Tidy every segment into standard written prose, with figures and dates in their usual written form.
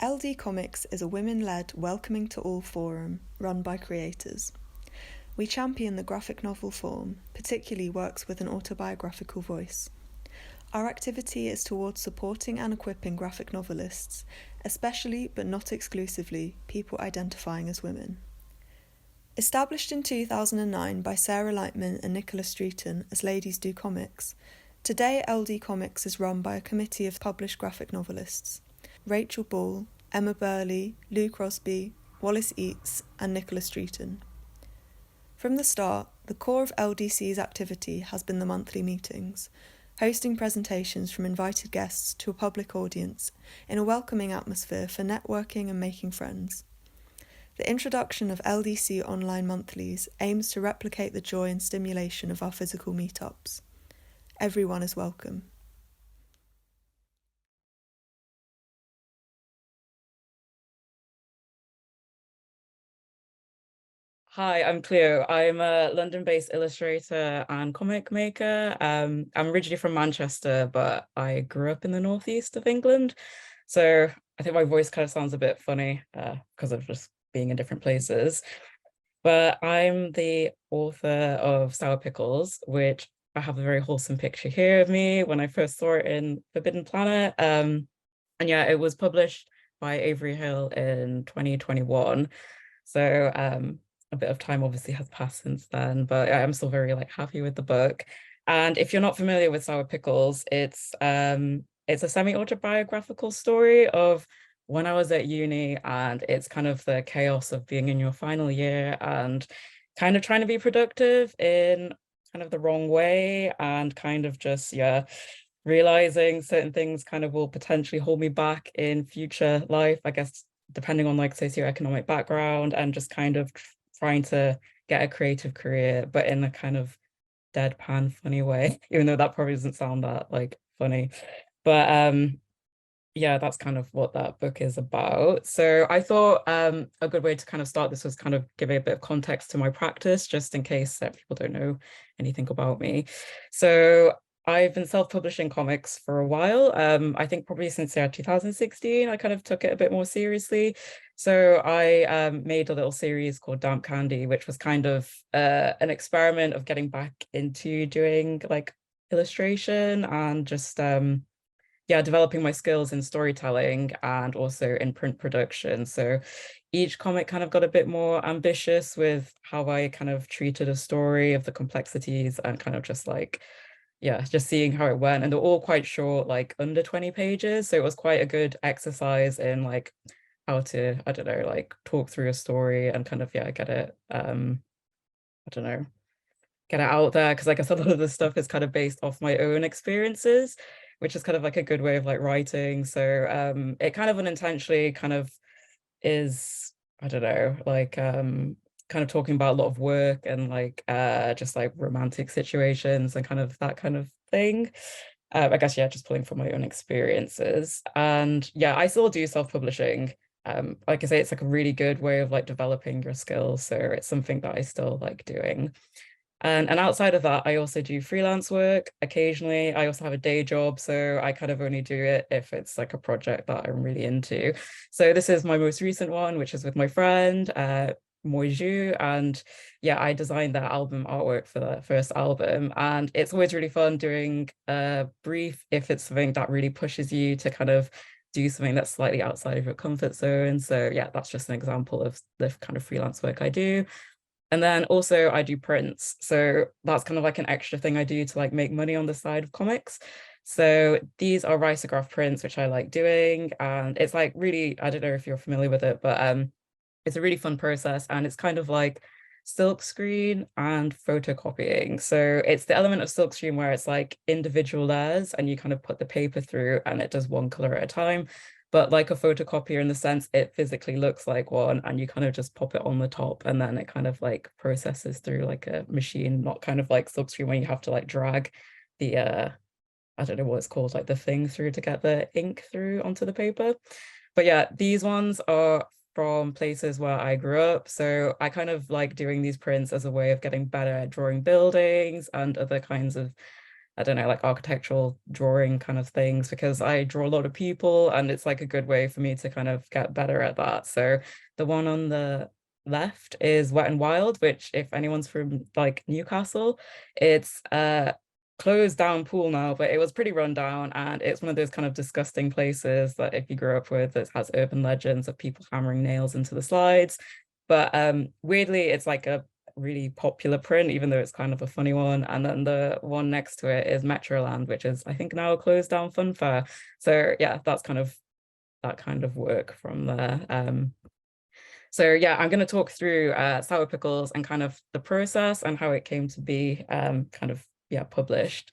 LD Comics is a women-led welcoming to all forum run by creators. We champion the graphic novel form, particularly works with an autobiographical voice. Our activity is towards supporting and equipping graphic novelists, especially but not exclusively people identifying as women. Established in 2009 by Sarah Lightman and Nicola Streeton as Ladies Do Comics, today LD Comics is run by a committee of published graphic novelists: Rachel Ball, Emma Burley, Lou Crosby, Wallace Eates and Nicola Streeton. From the start, the core of LDC's activity has been the monthly meetings, hosting presentations from invited guests to a public audience in a welcoming atmosphere for networking and making friends. The introduction of LDC online monthlies aims to replicate the joy and stimulation of our physical meetups. Everyone is welcome. Hi, I'm Clio. I'm a London-based illustrator and comic maker. I'm originally from Manchester, but I grew up in the northeast of England. So I think my voice kind of sounds a bit funny because of just being in different places. But I'm the author of Sour Pickles, which I have a very wholesome picture here of me when I first saw it in Forbidden Planet. And yeah, it was published by Avery Hill in 2021. So a bit of time obviously has passed since then, but I'm still very happy with the book. And if you're not familiar with Sour Pickles, it's a semi-autobiographical story of when I was at uni, and it's kind of the chaos of being in your final year and kind of trying to be productive in kind of the wrong way, and kind of just realizing certain things kind of will potentially hold me back in future life, I guess, depending on socioeconomic background, and just kind of trying to get a creative career, but in a kind of deadpan funny way, even though that probably doesn't sound that funny. But yeah, that's kind of what that book is about. So I thought a good way to kind of start this was kind of give a bit of context to my practice, just in case that people don't know anything about me. So I've been self-publishing comics for a while. I think probably since 2016, I kind of took it a bit more seriously. So I made a little series called Damp Candy, which was kind of an experiment of getting back into doing illustration and just developing my skills in storytelling and also in print production. So each comic kind of got a bit more ambitious with how I kind of treated a story, of the complexities, and kind of just just seeing how it went. And they're all quite short, under 20 pages. So it was quite a good exercise in how to, I don't know, talk through a story and kind of, get it, I don't know, get it out there. Because I guess a lot of the stuff is kind of based off my own experiences, which is kind of a good way of writing. So it kind of unintentionally kind of is, I don't know, kind of talking about a lot of work and just romantic situations and kind of that kind of thing. I guess, just pulling from my own experiences. And yeah, I still do self-publishing. Like I say, it's a really good way of developing your skills. So it's something that I still like doing. And outside of that, I also do freelance work occasionally. I also have a day job, so I kind of only do it if it's a project that I'm really into. So this is my most recent one, which is with my friend, Moiju. And yeah, I designed that album artwork for the first album. And it's always really fun doing a brief if it's something that really pushes you to kind of do something that's slightly outside of your comfort zone. So yeah, that's just an example of the kind of freelance work I do. And then also I do prints. So that's kind of an extra thing I do to make money on the side of comics. So these are risograph prints, which I like doing. And it's really, I don't know if you're familiar with it, but it's a really fun process. And it's kind of silk screen and photocopying. So it's the element of silk screen where it's individual layers and you kind of put the paper through and it does one color at a time. But a photocopier in the sense it physically looks like one, and you kind of just pop it on the top and then it kind of processes through a machine, not kind of silk screen where you have to drag the I don't know what it's called, the thing through to get the ink through onto the paper. But yeah, these ones are from places where I grew up. So I kind of like doing these prints as a way of getting better at drawing buildings and other kinds of I don't know, like architectural drawing kind of things, because I draw a lot of people and it's like a good way for me to kind of get better at that. So the one on the left is Wet and Wild, which if anyone's from like Newcastle, it's a closed down pool now, but it was pretty run down, and it's one of those kind of disgusting places that if you grew up with, it has urban legends of people hammering nails into the slides. But weirdly, it's like a really popular print, even though it's kind of a funny one. And then the one next to it is Metroland, which is I think now a closed down fun fair. So yeah, that's kind of that kind of work from there. So yeah, I'm going to talk through Sour Pickles and kind of the process and how it came to be kind of yeah published.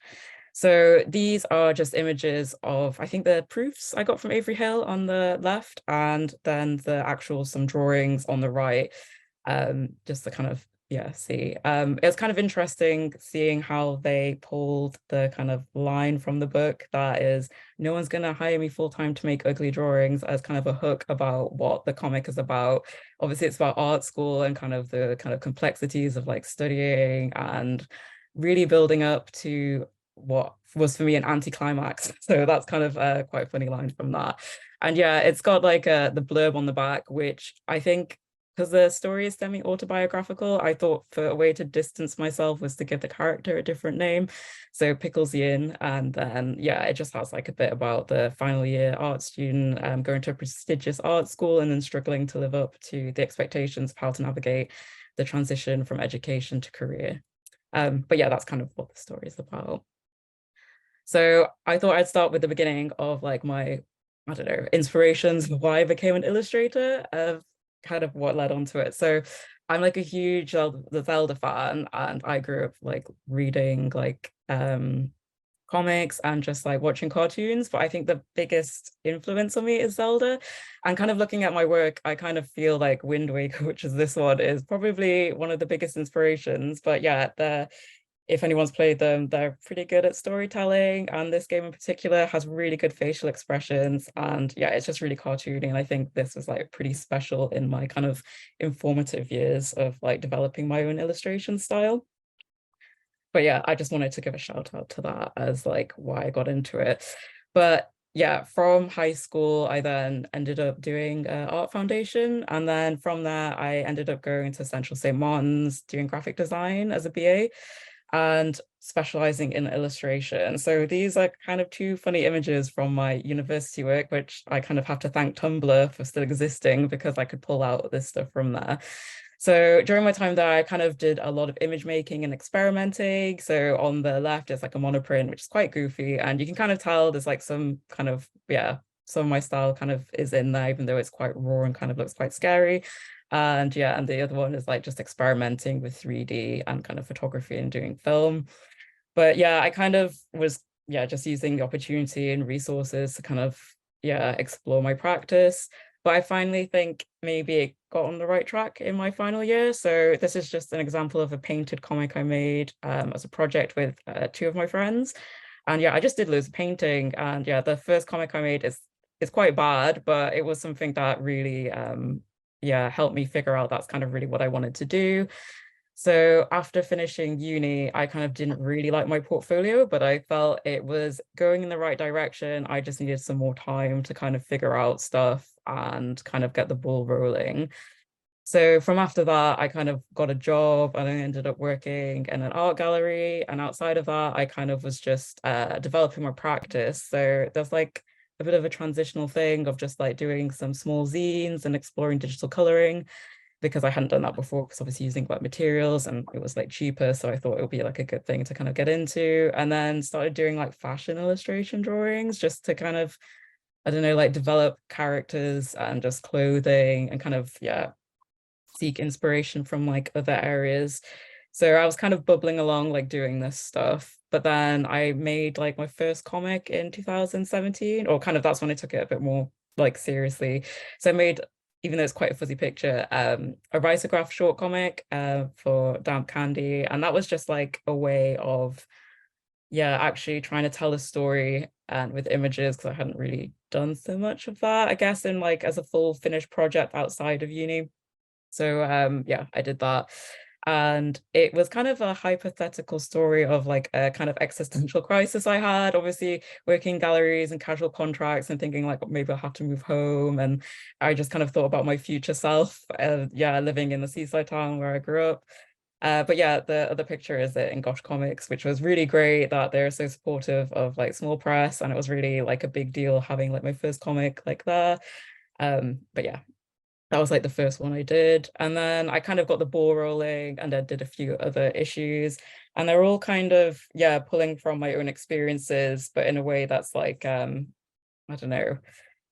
So these are just images of, I think, the proofs I got from Avery Hill on the left, and then the actual some drawings on the right, just to kind of yeah see. It's kind of interesting seeing how they pulled the kind of line from the book that is, no one's going to hire me full-time to make ugly drawings, as kind of a hook about what the comic is about. Obviously it's about art school and kind of the kind of complexities of like studying and really building up to what was for me an anticlimax. So that's kind of quite a funny line from that. And yeah, it's got like the blurb on the back, which I think, because the story is semi-autobiographical, I thought for a way to distance myself was to give the character a different name. So Pickles Yin. And then, yeah, it just has like a bit about the final year art student going to a prestigious art school and then struggling to live up to the expectations of how to navigate the transition from education to career. But yeah, that's kind of what the story is about. So I thought I'd start with the beginning of like my, I don't know, inspirations of why I became an illustrator, of kind of what led on to it. So I'm like a huge Zelda fan, and I grew up like reading like comics and just like watching cartoons. But I think the biggest influence on me is Zelda. And kind of looking at my work, I kind of feel like Wind Waker, which is this one, is probably one of the biggest inspirations. But yeah, if anyone's played them, they're pretty good at storytelling. And this game in particular has really good facial expressions. And yeah, it's just really cartoony. And I think this was like pretty special in my kind of informative years of like developing my own illustration style. But yeah, I just wanted to give a shout out to that as like why I got into it. But yeah, from high school, I then ended up doing art foundation. And then from there, I ended up going to Central St. Martin's doing graphic design as a BA and specializing in illustration. So these are kind of two funny images from my university work, which I kind of have to thank Tumblr for still existing, because I could pull out this stuff from there. So during my time there, I kind of did a lot of image making and experimenting. So on the left is like a monoprint, which is quite goofy. And you can kind of tell there's like some kind of, yeah, some of my style kind of is in there, even though it's quite raw and kind of looks quite scary. And yeah, and the other one is like just experimenting with 3D and kind of photography and doing film. But yeah, I kind of was, yeah, just using the opportunity and resources to kind of, yeah, explore my practice. But I finally think maybe it got on the right track in my final year. So this is just an example of a painted comic I made as a project with two of my friends. And yeah, I just did loads of painting. And yeah, the first comic I made is quite bad, but it was something that really yeah, helped me figure out that's kind of really what I wanted to do. So after finishing uni, I kind of didn't really like my portfolio, but I felt it was going in the right direction. I just needed some more time to kind of figure out stuff and kind of get the ball rolling. So from after that, I kind of got a job and I ended up working in an art gallery. And outside of that, I kind of was just developing my practice. So there's like a bit of a transitional thing of just like doing some small zines and exploring digital coloring, because I hadn't done that before, because obviously using wet materials and it was like cheaper. So I thought it would be like a good thing to kind of get into, and then started doing like fashion illustration drawings just to kind of, I don't know, like develop characters and just clothing and kind of, yeah, seek inspiration from like other areas. So I was kind of bubbling along, like doing this stuff. But then I made like my first comic in 2017, or kind of that's when I took it a bit more like seriously. So I made, even though it's quite a fuzzy picture, a risograph short comic for Damp Candy. And that was just like a way of, yeah, actually trying to tell a story and with images, because I hadn't really done so much of that, I guess, in like as a full finished project outside of uni. So yeah, I did that. And it was kind of a hypothetical story of like a kind of existential crisis I had, obviously working galleries and casual contracts and thinking like maybe I'll have to move home. And I just kind of thought about my future self, yeah, living in the seaside town where I grew up. But yeah, the other picture is it in Gosh Comics, which was really great that they're so supportive of like small press, and it was really like a big deal having like my first comic like that. But yeah, that was like the first one I did. And then I kind of got the ball rolling and I did a few other issues. And they're all kind of, yeah, pulling from my own experiences, but in a way that's like, I don't know,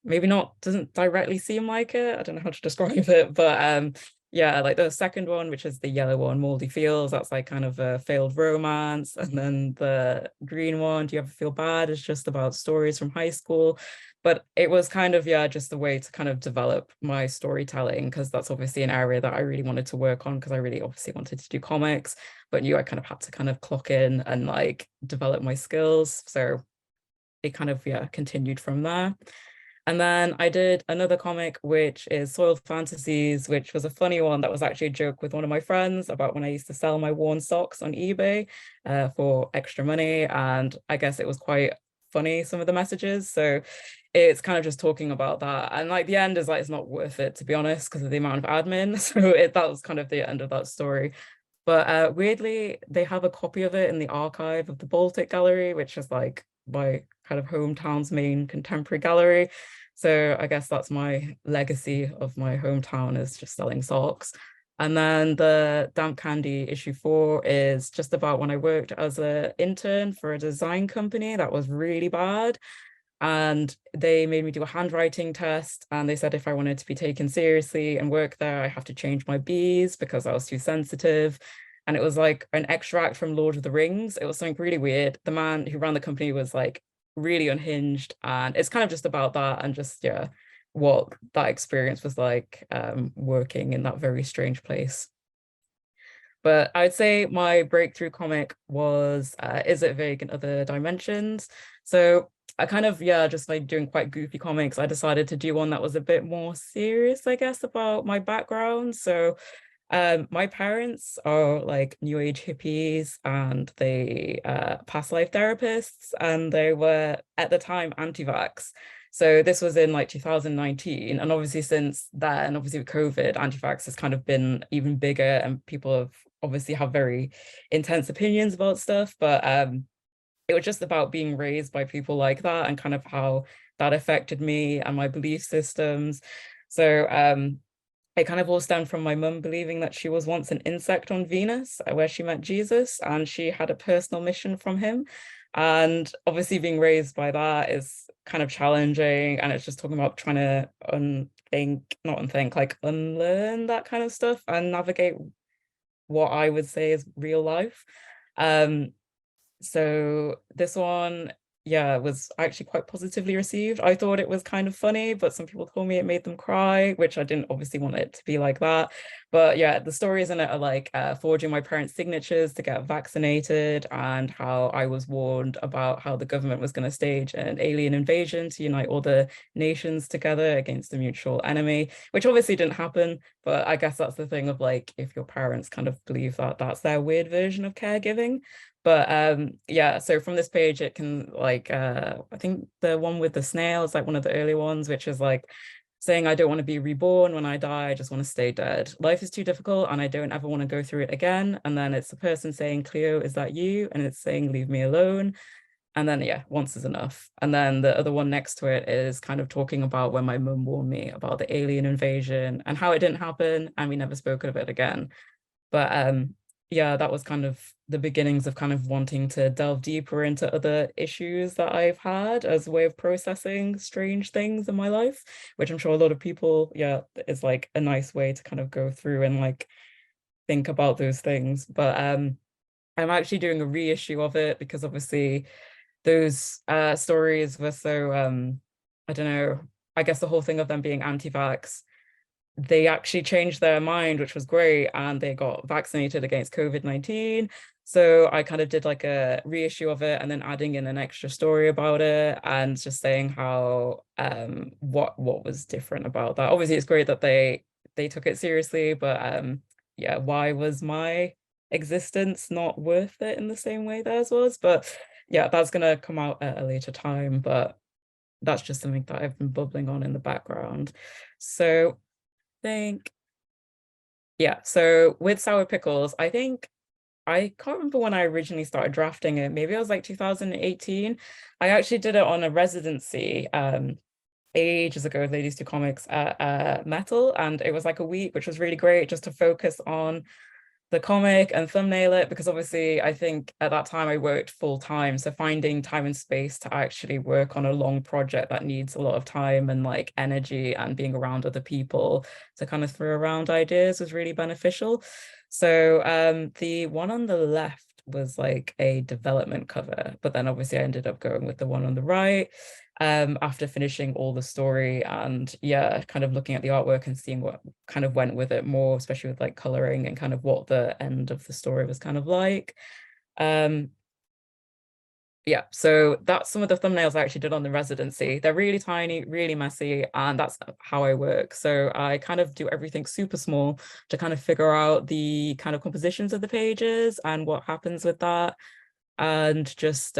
maybe not, doesn't directly seem like it. I don't know how to describe it, but yeah, like the second one, which is the yellow one, Moldy Fields, that's like kind of a failed romance. And then the green one, Do You Ever Feel Bad, is just about stories from high school. But it was kind of, yeah, just a way to kind of develop my storytelling, because that's obviously an area that I really wanted to work on, because I really obviously wanted to do comics, but knew I kind of had to kind of clock in and like develop my skills. So it kind of, yeah, continued from there. And then I did another comic, which is Soiled Fantasies, which was a funny one that was actually a joke with one of my friends about when I used to sell my worn socks on eBay for extra money. And I guess it was quite funny, some of the messages. So it's kind of just talking about that. And like the end is like, it's not worth it, to be honest, because of the amount of admin. So that was kind of the end of that story. But weirdly, they have a copy of it in the archive of the Baltic Gallery, which is like my kind of hometown's main contemporary gallery. So I guess that's my legacy of my hometown, is just selling socks. And then the Damp Candy issue 4 is just about when I worked as an intern for a design company that was really bad. And they made me do a handwriting test, and they said if I wanted to be taken seriously and work there, I have to change my B's because I was too sensitive. And it was like an extract from Lord of the Rings. It was something really weird. The man who ran the company was like really unhinged, and it's kind of just about that, and just, yeah, what that experience was like, working in that very strange place. But I'd say my breakthrough comic was Is It Vague in Other Dimensions? So I kind of, yeah, just like doing quite goofy comics, I decided to do one that was a bit more serious, I guess, about my background. So my parents are like new age hippies, and they past life therapists, and they were at the time anti-vax. So this was in like 2019. And obviously since then, obviously with COVID, anti-vax has kind of been even bigger, and people have obviously have very intense opinions about stuff. But it was just about being raised by people like that, and kind of how that affected me and my belief systems. So it kind of all stemmed from my mum believing that she was once an insect on Venus, where she met Jesus, and she had a personal mission from him. And obviously being raised by that is kind of challenging, and it's just talking about trying to not unthink, like unlearn that kind of stuff and navigate what I would say is real life. Um, so this one, yeah, was actually quite positively received. I thought it was kind of funny, but some people told me it made them cry, which I didn't obviously want it to be like that. But yeah, the stories in it are like forging my parents' signatures to get vaccinated, and how I was warned about how the government was going to stage an alien invasion to unite all the nations together against a mutual enemy, which obviously didn't happen. But I guess that's the thing of like, if your parents kind of believe that, that's their weird version of caregiving. But yeah, so from this page it can like I think the one with the snail is like one of the early ones, which is like saying I don't want to be reborn when I die, I just want to stay dead. Life is too difficult and I don't ever want to go through it again. And then it's the person saying, Clio, is that you? And it's saying, leave me alone. And then, yeah, once is enough. And then the other one next to it is kind of talking about when my mum warned me about the alien invasion and how it didn't happen, and we never spoke of it again. But yeah, that was kind of the beginnings of kind of wanting to delve deeper into other issues that I've had as a way of processing strange things in my life, which I'm sure a lot of people, yeah, is like a nice way to kind of go through and like think about those things. But I'm actually doing a reissue of it, because obviously those stories were so I don't know, I guess the whole thing of them being anti-vax, they actually changed their mind, which was great, and they got vaccinated against COVID-19. So I kind of did like a reissue of it, and then adding in an extra story about it, and just saying how what was different about that. Obviously, it's great that they took it seriously, but yeah, why was my existence not worth it in the same way theirs was? But yeah, that's gonna come out at a later time, but that's just something that I've been bubbling on in the background. So I think, yeah, so with Sour Pickles, I think I can't remember when I originally started drafting it. Maybe it was like 2018. I actually did it on a residency ages ago with Ladies Do Comics at Metal, and it was like a week, which was really great just to focus on the comic and thumbnail it, because obviously I think at that time I worked full time, so finding time and space to actually work on a long project that needs a lot of time and like energy and being around other people to kind of throw around ideas was really beneficial. So the one on the left was like a development cover, but then obviously I ended up going with the one on the right after finishing all the story, and yeah, kind of looking at the artwork and seeing what kind of went with it more, especially with like coloring and kind of what the end of the story was kind of like. Yeah, so that's some of the thumbnails I actually did on the residency. They're really tiny, really messy, and that's how I work. So I kind of do everything super small to kind of figure out the kind of compositions of the pages and what happens with that, and just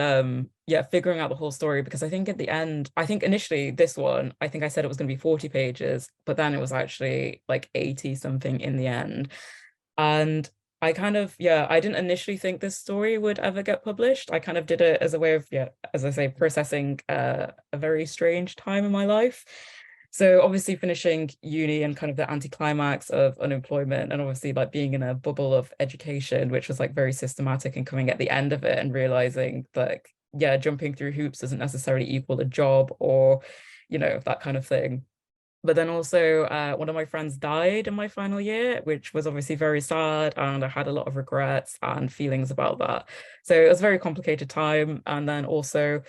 yeah, figuring out the whole story, because I think at the end, I think initially this one, I think I said it was going to be 40 pages, but then it was actually like 80 something in the end. And I kind of, yeah, I didn't initially think this story would ever get published. I kind of did it as a way of, yeah, as I say, processing a very strange time in my life. So obviously finishing uni and kind of the anticlimax of unemployment, and obviously like being in a bubble of education, which was like very systematic, and coming at the end of it and realizing that, yeah, jumping through hoops doesn't necessarily equal a job, or, you know, that kind of thing. But then also one of my friends died in my final year, which was obviously very sad, and I had a lot of regrets and feelings about that. So it was a very complicated time. And then also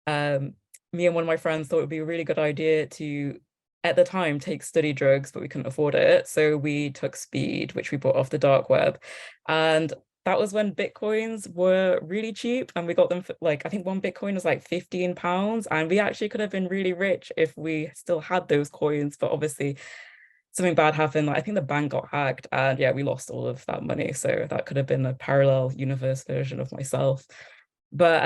um, me and one of my friends thought it would be a really good idea to, at the time, take study drugs, but we couldn't afford it. So we took speed, which we bought off the dark web. And that was when Bitcoins were really cheap, and we got them for like, I think one Bitcoin was like £15. And we actually could have been really rich if we still had those coins. But obviously, something bad happened. Like, I think the bank got hacked, and yeah, we lost all of that money. So that could have been a parallel universe version of myself. But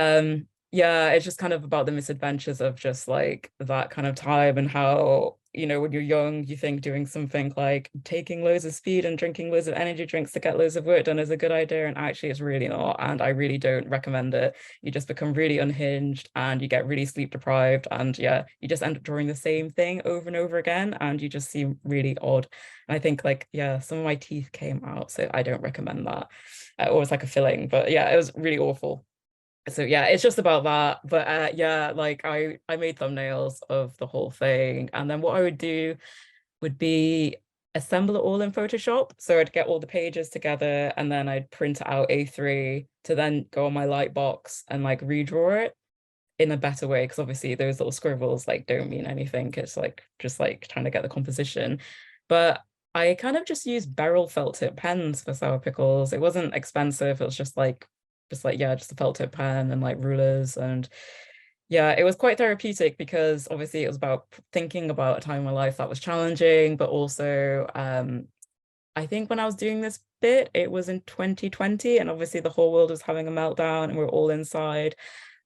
yeah, it's just kind of about the misadventures of just like that kind of time, and how, you know, when you're young, you think doing something like taking loads of speed and drinking loads of energy drinks to get loads of work done is a good idea, and actually it's really not, and I really don't recommend it. You just become really unhinged, and you get really sleep deprived, and yeah, you just end up drawing the same thing over and over again, and you just seem really odd. And I think like, yeah, some of my teeth came out, so I don't recommend that. Or it's like a filling, but yeah, it was really awful. So yeah, it's just about that. But yeah, like I made thumbnails of the whole thing, and then what I would do would be assemble it all in Photoshop. So I'd get all the pages together, and then I'd print it out A3 to then go on my light box and like redraw it in a better way, because obviously those little scribbles like don't mean anything. It's like just like trying to get the composition. But I kind of just used barrel felt tip pens for Sour Pickles. It wasn't expensive. It was just like yeah, just a felt tip pen and like rulers. And yeah, it was quite therapeutic, because obviously it was about thinking about a time in my life that was challenging, but also I think when I was doing this bit, it was in 2020, and obviously the whole world was having a meltdown and we're all inside.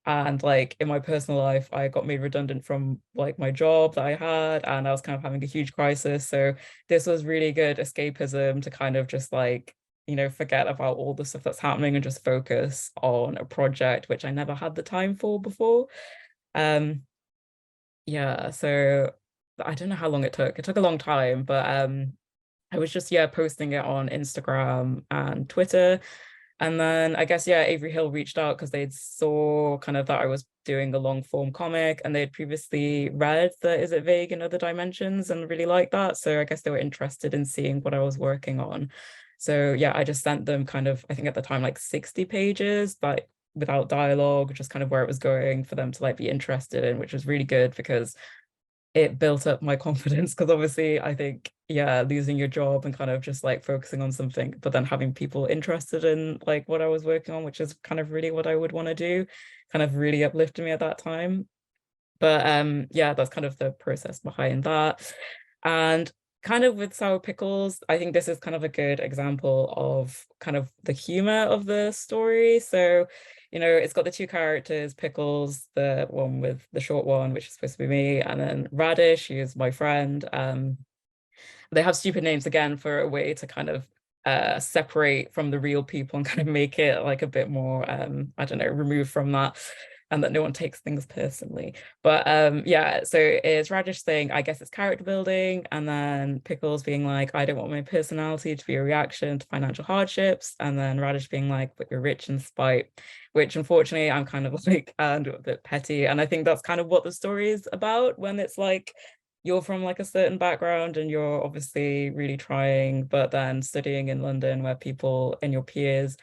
And like in my personal life, I got made redundant from like my job that I had, and I was kind of having a huge crisis. So this was really good escapism to kind of just like, you know, forget about all the stuff that's happening and just focus on a project which I never had the time for before. Um, yeah, so I don't know how long it took. It took a long time, but I was just, yeah, posting it on Instagram and Twitter. And then I guess, yeah, Avery Hill reached out because they'd saw kind of that I was doing a long form comic, and they'd previously read the Is It Vague in Other Dimensions and really liked that. So I guess they were interested in seeing what I was working on. So yeah, I just sent them kind of, I think at the time, like 60 pages, but without dialogue, just kind of where it was going for them to like be interested in, which was really good because it built up my confidence. Because obviously I think, yeah, losing your job and kind of just like focusing on something, but then having people interested in like what I was working on, which is kind of really what I would want to do, kind of really uplifted me at that time. But yeah, that's kind of the process behind that. And kind of with Sour Pickles, I think this is kind of a good example of kind of the humor of the story. So, you know, it's got the two characters, Pickles, the one with the short one, which is supposed to be me, and then Radish, who's my friend. They have stupid names again for a way to kind of separate from the real people and kind of make it like a bit more I don't know, removed from that, and that no one takes things personally. But yeah, so it's Radish saying, I guess it's character building, and then Pickles being like, I don't want my personality to be a reaction to financial hardships, and then Radish being like, but you're rich in spite, which unfortunately I'm kind of like and a bit petty. And I think that's kind of what the story is about, when it's like you're from like a certain background and you're obviously really trying, but then studying in London where people and your peers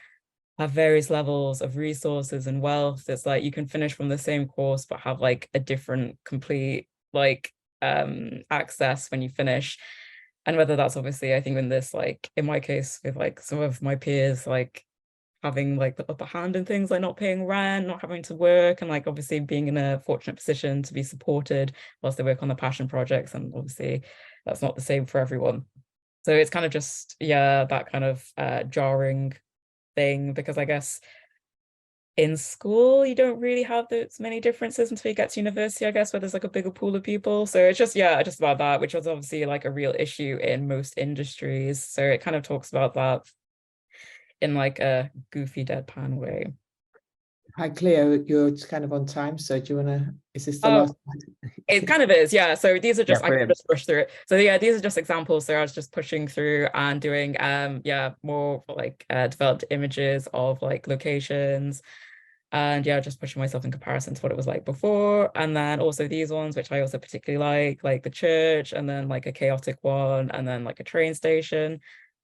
have various levels of resources and wealth. It's like you can finish from the same course but have like a different complete like access when you finish. And whether that's obviously, I think in this, like in my case with like some of my peers, like having like the upper hand in things like not paying rent, not having to work, and like obviously being in a fortunate position to be supported whilst they work on the passion projects. And obviously that's not the same for everyone. So it's kind of just, yeah, that kind of jarring thing, because I guess in school you don't really have those many differences until you get to university, I guess, where there's like a bigger pool of people. So it's just, yeah, just about that, which was obviously like a real issue in most industries. So it kind of talks about that in like a goofy deadpan way. Hi, Cleo, you're just kind of on time, so do you want to, is this the Oh, last one? it kind of is, yeah. So these are just, Yeah, I can brilliant. just push through it. So yeah, these are just examples. So I was just pushing through and doing yeah, more like developed images of like locations, and yeah, just pushing myself in comparison to what it was like before. And then also these ones, which I also particularly like the church, and then like a chaotic one, and then like a train station.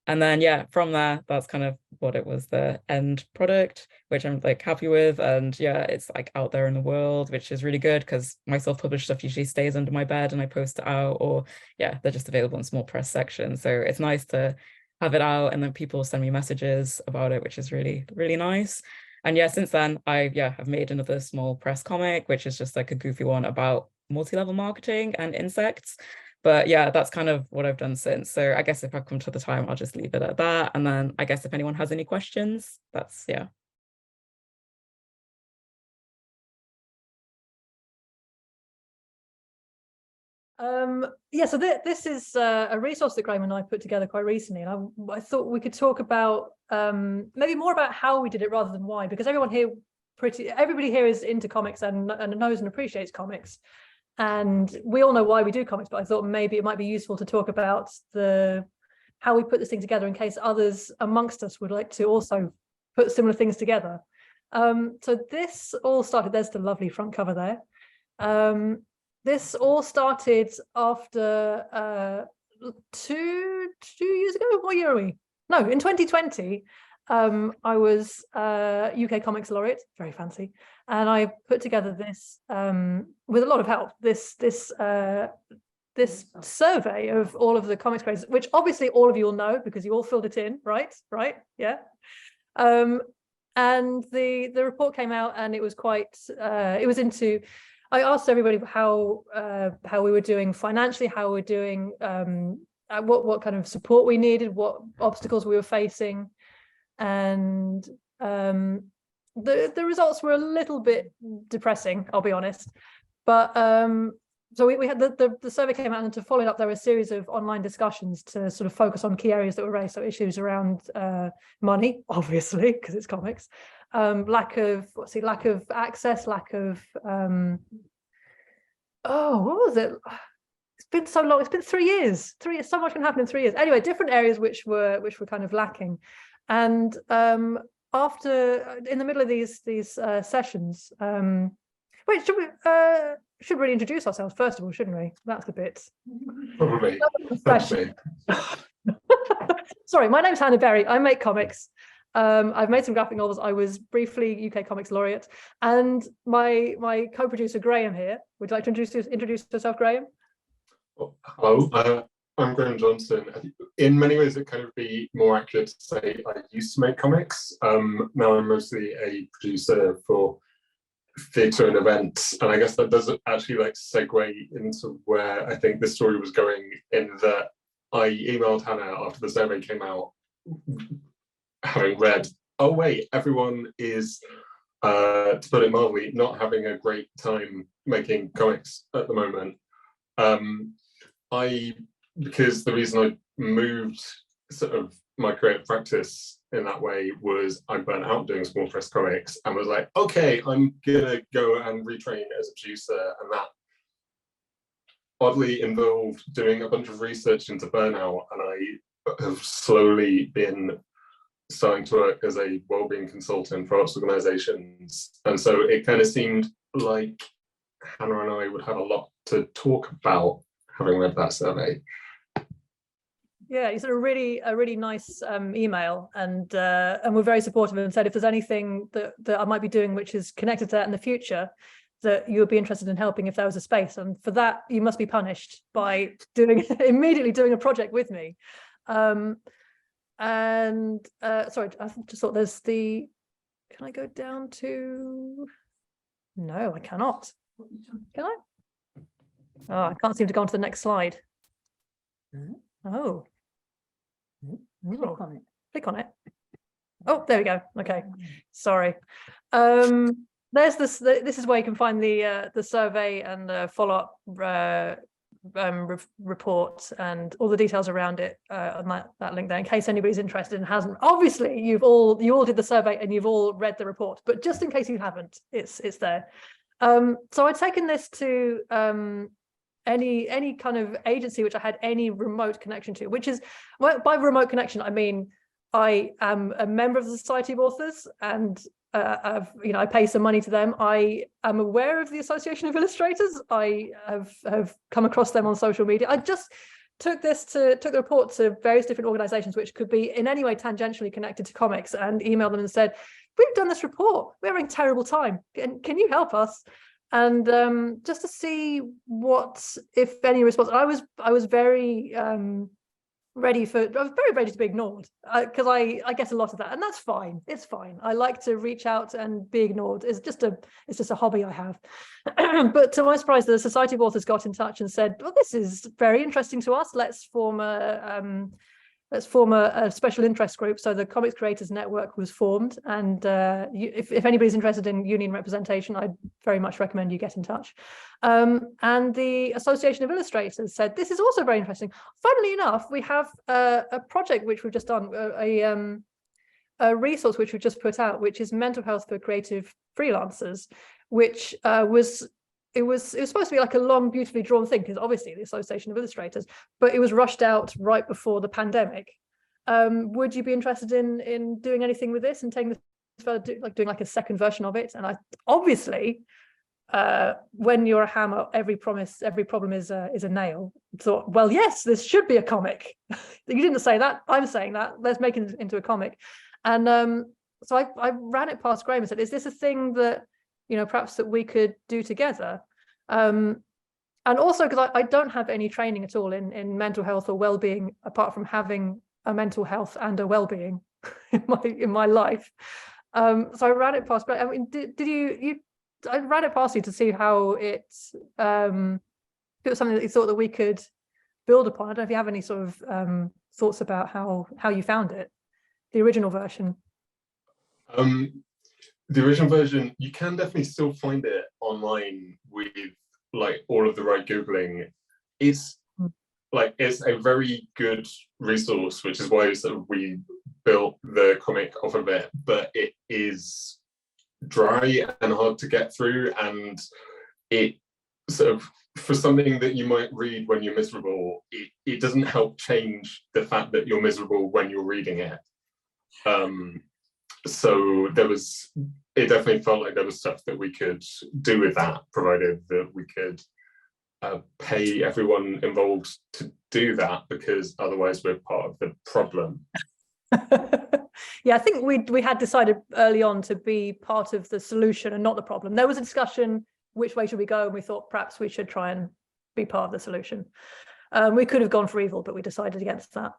And then yeah, from there, that's kind of what it was, the end product, which I'm like happy with. And yeah, it's like out there in the world, which is really good, because my self-published stuff usually stays under my bed and I post it out, or yeah, they're just available in small press sections. So it's nice to have it out, and then people send me messages about it, which is really, really nice. And yeah, since then I have made another small press comic, which is just like a goofy one about multi-level marketing and insects. But yeah, that's kind of what I've done since. So I guess if I come to the time, I'll just leave it at that. And then I guess if anyone has any questions, that's, yeah. Yeah, so this is a resource that Graham and I put together quite recently, and I thought we could talk about maybe more about how we did it rather than why, because everybody here is into comics and knows and appreciates comics, and we all know why we do comics, but I thought maybe it might be useful to talk about how we put this thing together in case others amongst us would like to also put similar things together. So this all started, there's the lovely front cover there. This all started after 2 years ago. What year are we? No, in 2020, I was UK Comics Laureate, very fancy, and I put together this with a lot of help. This survey of all of the comics creators, which obviously all of you will know because you all filled it in, right? Yeah. And the report came out, and it was quite. It was into. I asked everybody how we were doing financially, how we were doing, what kind of support we needed, what obstacles we were facing, and the results were a little bit depressing, I'll be honest. But so we had the survey came out, and to follow it up, there were a series of online discussions to sort of focus on key areas that were raised. So issues around money, obviously, because it's comics. Lack of access, lack of what was it? It's been so long. It's been 3 years. 3 years. So much can happen in 3 years. Anyway, different areas which were kind of lacking, and after in the middle of these sessions, wait, should really introduce ourselves first of all, shouldn't we? That's a bit probably. Sorry, my name's Hannah Berry. I make comics. I've made some graphic novels. I was briefly UK Comics Laureate, and my co-producer Graham here. Would you like to introduce yourself, Graham? Well, hello, I'm Graham Johnson. I think in many ways it kind of be more accurate to say I used to make comics. Now I'm mostly a producer for theatre and events, and I guess that does actually like segue into where I think this story was going, in that I emailed Hannah after the survey came out, having read, oh wait, everyone is, to put it mildly, not having a great time making comics at the moment. Because the reason I moved sort of my creative practice in that way was I burnt out doing small press comics, and was like, okay, I'm gonna go and retrain as a producer, and that oddly involved doing a bunch of research into burnout, and I have slowly been starting to work as a wellbeing consultant for arts organizations, and so it kind of seemed like Hannah and I would have a lot to talk about, having read that survey. Yeah, you sort of a really nice email, and we're very supportive, and said if there's anything that I might be doing which is connected to that in the future, that you would be interested in helping if there was a space. And for that, you must be punished by immediately doing a project with me. Sorry, I just thought there's the, can I go down to, no, I cannot. Can I? Oh, I can't seem to go on to the next slide. Oh. Click on it. Click on it. Oh, there we go. Okay, sorry. There's this. This is where you can find the survey and the follow-up report and all the details around it on that link there. In case anybody's interested and hasn't, obviously you all did the survey and you've all read the report, but just in case you haven't, it's there. So I'd taken this to any kind of agency which I had any remote connection to, which is, well, by remote connection I mean I am a member of the Society of Authors, and I pay some money to them. I am aware of the Association of Illustrators. I have come across them on social media. I just took the report to various different organizations which could be in any way tangentially connected to comics, and emailed them and said, we've done this report, we're having a terrible time, can you help us? And just to see what, if any, response. I was very ready to be ignored, because I get a lot of that, and that's fine. It's fine. I like to reach out and be ignored. It's just a hobby I have. But to my surprise, the Society of Authors got in touch and said, well, this is very interesting to us. Let's form a special interest group. So the Comics Creators Network was formed, and if anybody's interested in union representation, I'd very much recommend you get in touch. And the Association of Illustrators said, this is also very interesting. Funnily enough, we have a project which we've just done, a resource which we've just put out, which is Mental Health for Creative Freelancers, which it was supposed to be like a long, beautifully drawn thing, because obviously the Association of Illustrators, but it was rushed out right before the pandemic. Would you be interested in doing anything with this and taking this further, like doing like a second version of it? And I obviously, when you're a hammer, every problem is a nail. Thought, well, yes, this should be a comic. You didn't say that, I'm saying that. Let's make it into a comic. And so I ran it past Graham and said, is this a thing that, perhaps that we could do together? And also because I don't have any training at all in mental health or well-being, apart from having a mental health and a well-being in my life. So I ran it past. I mean, did you? I ran it past you to see how it was something that you thought that we could build upon. I don't know if you have any sort of thoughts about how you found it, the original version. The original version, you can definitely still find it online with like all of the right Googling. It's a very good resource, which is why sort of we built the comic off of it, but it is dry and hard to get through, and it sort of, for something that you might read when you're miserable, it doesn't help change the fact that you're miserable when you're reading it. So it definitely felt like there was stuff that we could do with that, provided that we could pay everyone involved to do that, because otherwise we're part of the problem. Yeah, I think we had decided early on to be part of the solution and not the problem. There was a discussion, which way should we go, and we thought perhaps we should try and be part of the solution. We could have gone for evil, but we decided against that.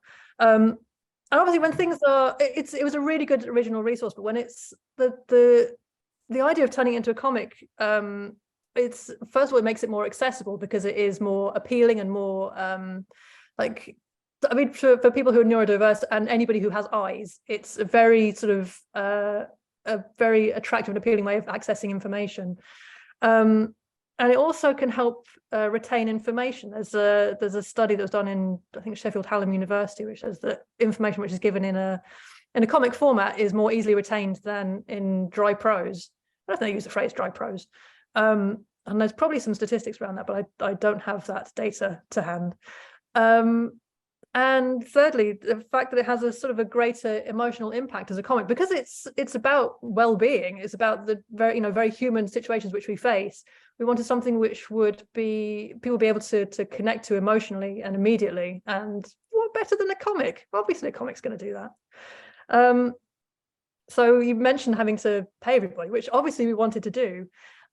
And obviously when things are, it was a really good original resource, but when it's the idea of turning it into a comic, it's, first of all, it makes it more accessible because it is more appealing and more like I mean, for people who are neurodiverse and anybody who has eyes, it's a very sort of a very attractive and appealing way of accessing information. And it also can help retain information. There's a study that was done in, I think, Sheffield Hallam University, which says that information which is given in a comic format is more easily retained than in dry prose. I don't think they use the phrase dry prose. And there's probably some statistics around that, but I don't have that data to hand. And thirdly, the fact that it has a sort of a greater emotional impact as a comic, because it's about well-being. It's about the very human situations which we face. We wanted something which would be people be able to connect to emotionally and immediately. And what better than a comic? Obviously, a comic's going to do that. So you mentioned having to pay everybody, which obviously we wanted to do.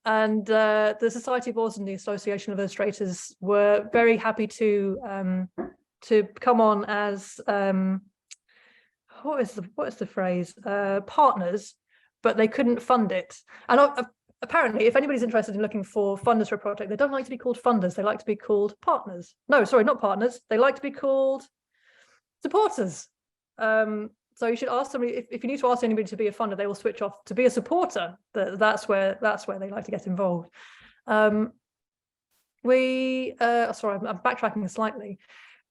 And the Society of Authors and the Association of Illustrators were very happy to come on as what is the phrase, partners, but they couldn't fund it. And apparently, if anybody's interested in looking for funders for a project, they don't like to be called funders. They like to be called partners. No, sorry, not partners. They like to be called supporters. So you should ask somebody, if you need to ask anybody to be a funder, they will switch off to be a supporter. That's where they like to get involved. Sorry, I'm backtracking slightly.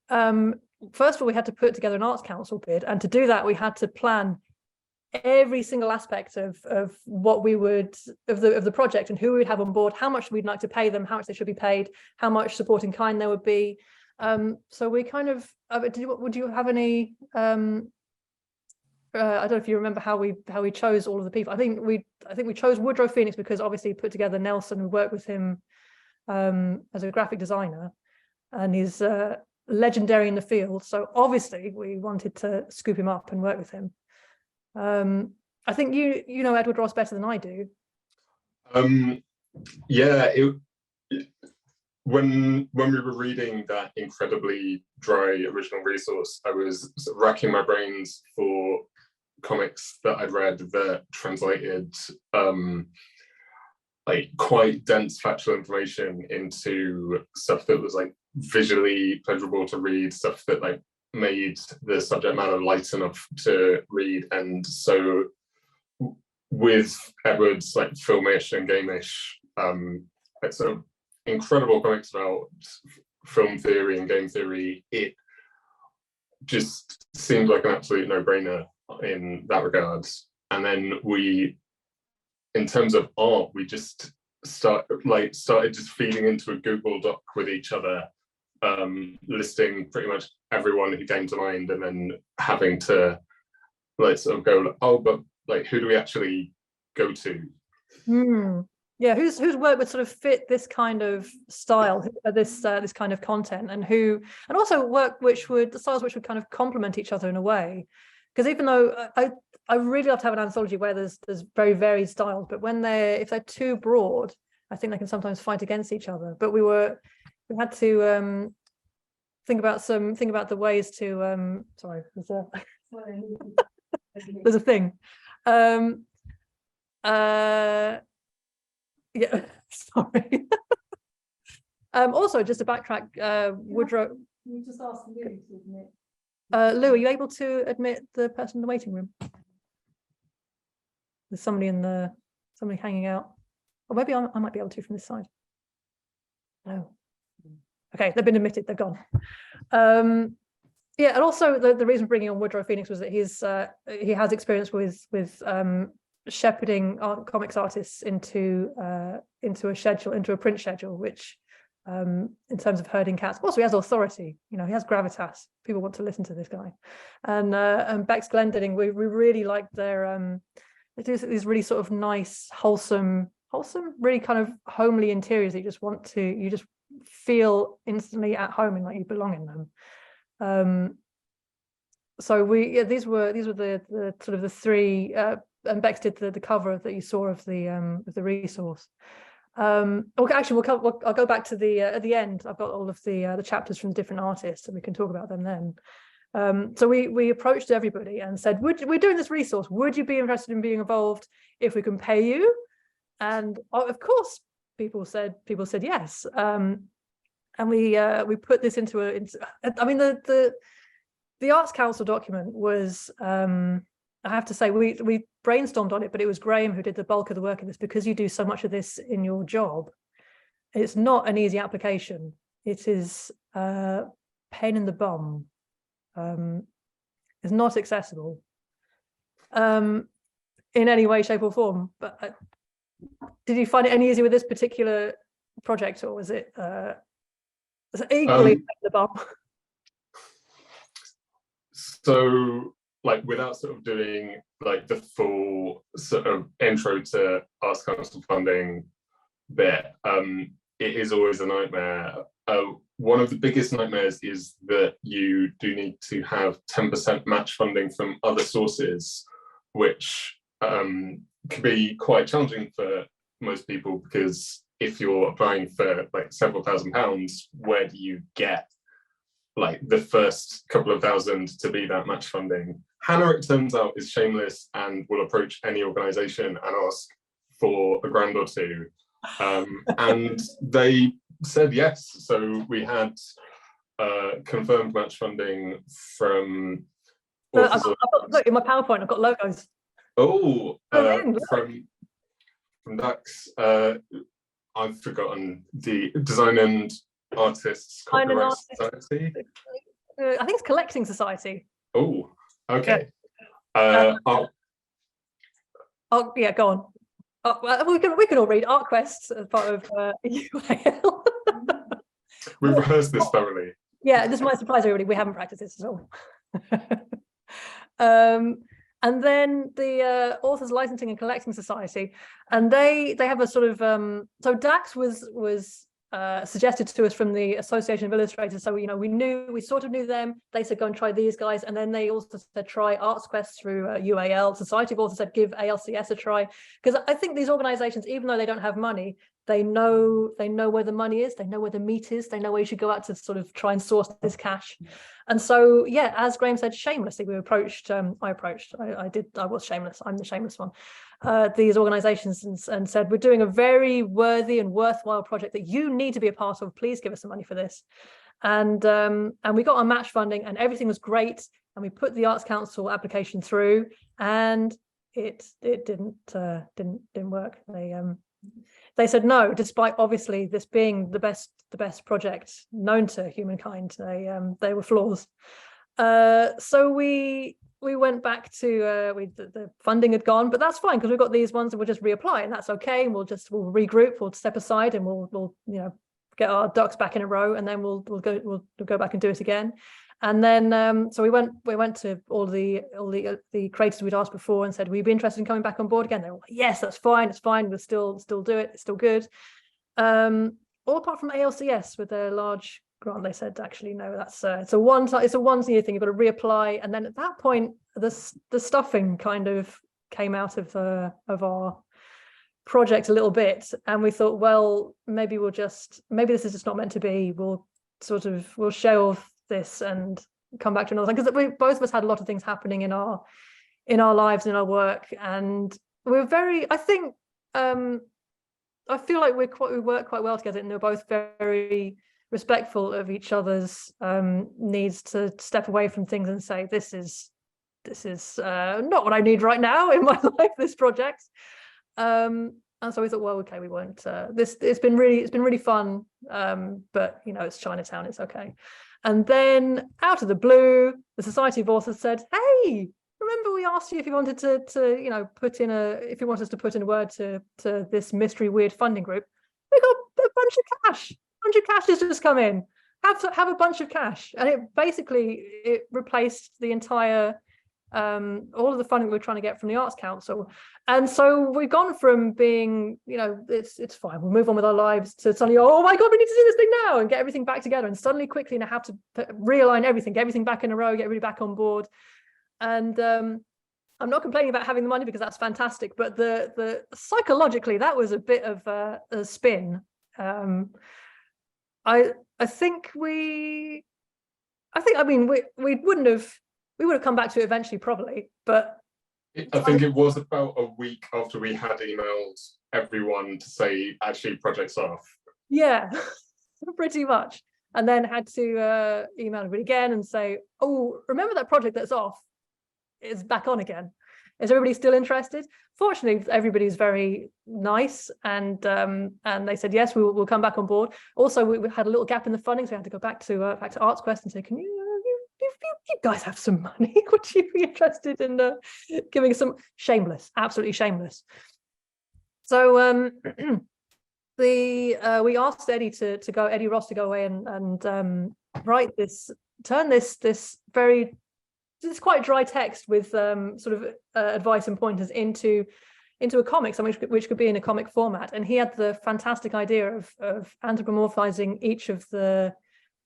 First of all, we had to put together an Arts Council bid, and to do that, we had to plan every single aspect of what we would of the project and who we would have on board, how much we'd like to pay them, how much they should be paid, how much support in kind there would be. So we kind of would you have any? I don't know if you remember how we chose all of the people. I think we chose Woodrow Phoenix because obviously put together Nelson, who worked with him as a graphic designer, and he's legendary in the field. So obviously we wanted to scoop him up and work with him. I think you know Edward Ross better than I do. Yeah, when we were reading that incredibly dry original resource, I was sort of racking my brains for comics that I'd read that translated like quite dense factual information into stuff that was like visually pleasurable to read, stuff that like made the subject matter light enough to read. And so with Edward's like filmish and gameish it's sort of incredible comics about film theory and game theory, it just seemed like an absolute no-brainer in that regard. And then we, in terms of art, we just started just feeding into a Google Doc with each other, listing pretty much everyone who came to mind, and then having to like sort of go, oh, but like who do we actually go to? Yeah, whose work would sort of fit this kind of style, this kind of content, and also work the styles which would kind of complement each other in a way. Because even though I really love to have an anthology where there's very varied styles, but if they're too broad, I think they can sometimes fight against each other. But we had to think about the ways to sorry, there's a thing. Yeah, sorry. Also, just to backtrack, Woodrow. You just asked Lou to admit. Lou, are you able to admit the person in the waiting room? There's somebody hanging out. Or maybe I might be able to from this side. No. Okay, they've been admitted. They're gone. Yeah, and also the reason for bringing on Woodrow Phoenix was that he has experience with shepherding comics artists into a print schedule, which in terms of herding cats, also he has authority. He has gravitas. People want to listen to this guy. And Beck's Glendinning, we really like their they do these really sort of nice, wholesome, really kind of homely interiors that you just feel instantly at home and like you belong in them. So these were the sort of the three. And Bex did the cover that you saw of the resource. Actually, I'll go back to the at the end. I've got all of the chapters from the different artists, and we can talk about them then. So we approached everybody and said, we're doing this resource. Would you be interested in being involved if we can pay you? And of course, people said yes. And we put this into I mean, the Arts Council document was, I have to say, we brainstormed on it, but it was Graham who did the bulk of the work of this, because you do so much of this in your job. It's not an easy application. It is pain in the bum. It's not accessible in any way, shape or form. But did you find it any easier with this particular project, or was it equally pain in the bum? So, like, without sort of doing like the full sort of intro to Arts Council funding bit, it is always a nightmare. One of the biggest nightmares is that you do need to have 10% match funding from other sources, which can be quite challenging for most people, because if you're applying for like several £1,000s, where do you get like the first couple of thousand to be that match funding? Hannah, it turns out, is shameless and will approach any organisation and ask for £1,000 or £2,000. And they said yes. So we had confirmed match funding from... Look, in my PowerPoint, I've got logos. Oh, from Dax. I've forgotten the Design and Artists Copyright Society. I think it's Collecting Society. Oh, okay. Yeah. Yeah, go on. We can all read ArtQuest as part of UAL. We've rehearsed this thoroughly. Yeah, this might surprise everybody. We haven't practiced this at all. And then the Authors Licensing and Collecting Society, and they have a sort of so Dax was suggested to us from the Association of Illustrators. So we sort of knew them. They said go and try these guys, and then they also said try ArtsQuest through UAL. Society of Authors said give ALCS a try, because I think these organisations, even though they don't have money, they know where the money is, they know where the meat is, they know where you should go out to sort of try and source this cash. And so, yeah, as Graham said, shamelessly, we approached, I was shameless, I'm the shameless one, these organisations and said, we're doing a very worthy and worthwhile project that you need to be a part of, please give us some money for this. And we got our match funding and everything was great. And we put the Arts Council application through and it didn't work. They said no, despite obviously this being the best project known to humankind. They were flaws. So we went back to the funding had gone, but that's fine because we've got these ones and we'll just reapply and that's okay. And we'll regroup, we'll step aside and we'll get our ducks back in a row and then we'll go back and do it again. And then so we went to all the creators we'd asked before and said, we'd be interested in coming back on board again. They were like, yes, that's fine, it's fine, we'll still do it, it's still good. All apart from ALCS with their large grant, they said actually no, that's it's a one-year thing, you've got to reapply. And then at that point the stuffing kind of came out of our project a little bit, and we thought, well, maybe this is just not meant to be, we'll show off this and come back to another thing, because we both of us had a lot of things happening in our lives, in our work, and we're very, I think I feel like we work quite well together, and we're both very respectful of each other's needs to step away from things and say, this is not what I need right now in my life, this project. And so we thought, well, okay, we won't. It's been really fun, but it's Chinatown, it's okay. And then out of the blue, the Society of Authors said, hey, remember we asked you if you wanted to if you want us to put in a word to this mystery weird funding group. We got a bunch of cash. A bunch of cash has just come in. Have a bunch of cash. And it replaced the entire all of the funding we were trying to get from the Arts Council. And so we've gone from being, it's fine, we'll move on with our lives, to suddenly, oh my God, we need to do this thing now and get everything back together, and suddenly quickly now have to realign everything, get everything back in a row, get everybody back on board. And I'm not complaining about having the money because that's fantastic, but the psychologically that was a bit of a spin. I mean we would have come back to it eventually, probably, but I think it was about a week after we had emailed everyone to say, actually, project's off. Yeah, pretty much. and then had to email everybody again and say, oh, remember that project that's off? It's back on again. Is everybody still interested? Fortunately, everybody's very nice, and they said yes, we'll come back on board. Also, we had a little gap in the funding, so we had to go back to Arts Quest and say, can you guys have some money? Would you be interested in giving some? Shameless, absolutely shameless. So we asked Eddie Eddie Ross to go away and write this, turn this quite dry text with sort of advice and pointers into a comic, which could be in a comic format. And he had the fantastic idea of anthropomorphizing each of the